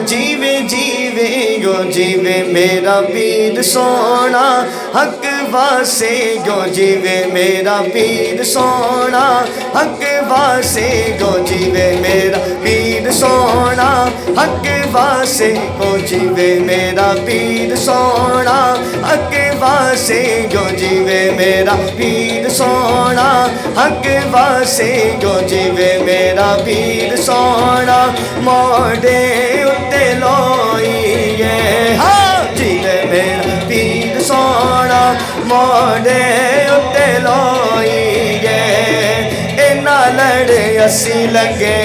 जीवे जीवे गो जीवे मेरा पीर सोना हक वासे गो जीवे मेरा पीर सोना हक वासे गो जीवे मेरा पीर सोना हक वासे गो जीवे मेरा पीर सोना हक वासे गो जीवे मेरा पीर सोना हक वासे गो जीवे मेरा पीर सोना मोड़े उत्ते लोईए हाँ जीवे मेरा पीर सोना मोड़े उत्ते लोईए इना लड़ असी लगे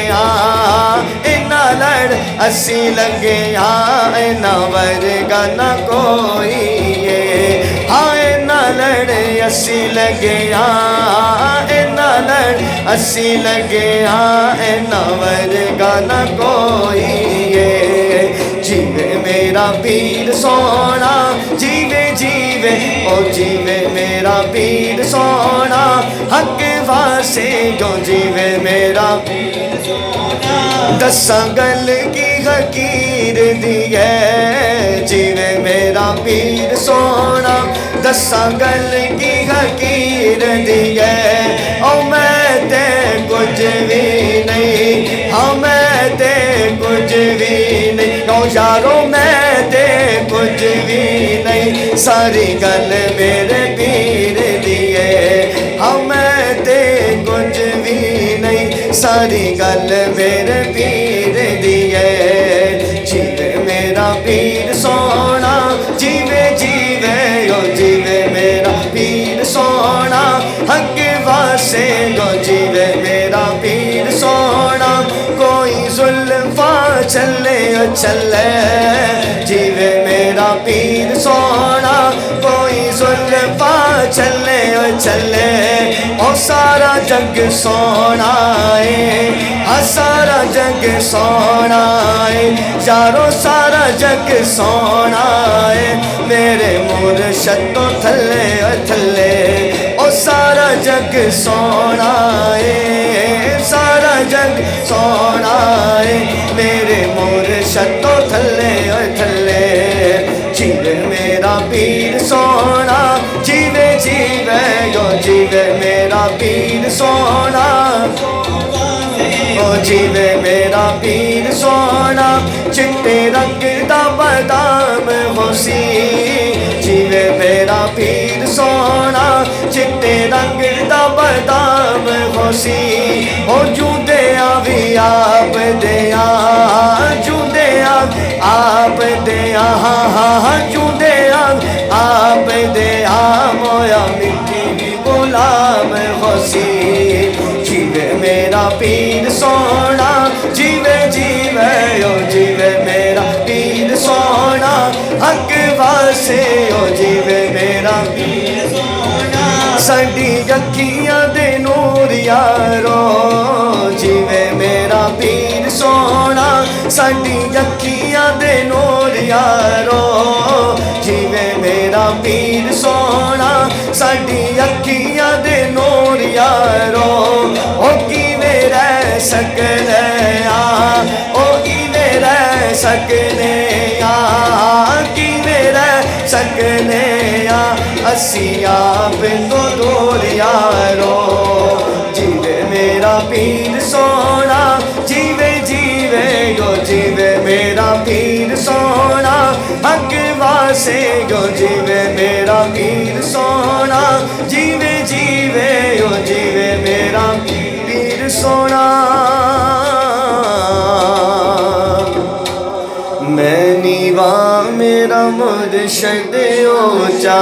इना लड़ असी लगे इना वर्गा न कोई हाँ इना लड़ असी लगे इना लड़ असी लगे इना वर्गा न कोई जीवे मेरा पीर सोना जीवे जीवे ओ जीवे मेरा पीर सोना हक वासे गो जीवे मेरा पीर सोना दसा गल की हकीर दी है जीवे मेरा पीर सोना दसा गल की हकीर दी है ओ मैं ते कुछ भी नहीं हाँ मैं ते कुछ भी नहीं ओ यारो मैं ते कुछ भी नहीं सारी गल मेरे पीर दी है हाँ मैं ते कुछ भी नहीं सारी गल मेरे पीर दी है जीवे मेरा पीर सोना जीवे जीवे ओ जीवे मेरा पीर सोना हक वासे गो जीवे मेरा पीर सोना कोई जुल्फा चले चले जीवे मेरा पीर सोना कोई जुल्फा चले चले ओ सारा जग सोना है सारा जग सोना है यारो सारा जग सोना है मेरे मुर्शद तो थले थले ओ सारा जग सोना है सारा जग सोना है मेरे मुर्शद तो थले थले जीवे मेरा पीर सोना जीवे जीवे गो जीवे मेरा पीर सोना ओ जीवे मेरा पीर सोना चिट्टे रंग दा बादाम होसी जीवे मेरा पीर सोना चिट्टे रंग दा बादाम होसी ओ जूदे भी आप दिया जूदे आप दिया हाँ हाँ हाँ जूदे आप दिया मोया मिट्टी गुलाम होसी जीवे मेरा पीर सोना जीवे जीवे ओ जीवे मेरा पीर सोना हक वासे ओ जीवे मेरा पीर सोना साडी अखियां दे नूर यारो जीवे मेरा पीर सोना साडी अखियां दे नूर यारो जीवे मेरा पीर सोना साडी अखियां दे नूर यारो ओ किवें रह सकने ओ किवें रह सकने किवें रह सकने असी आप तो दूर यारो जीवे मेरा पीर सोना जीवे जीवे गो जीवे मेरा पीर सोना हक वासे गो जीवे मेरा पीर सोना जीवे जीवे गो जीवे मेरा पीर सोना मैं नीवा मेरा मुर्शद ऊंचा।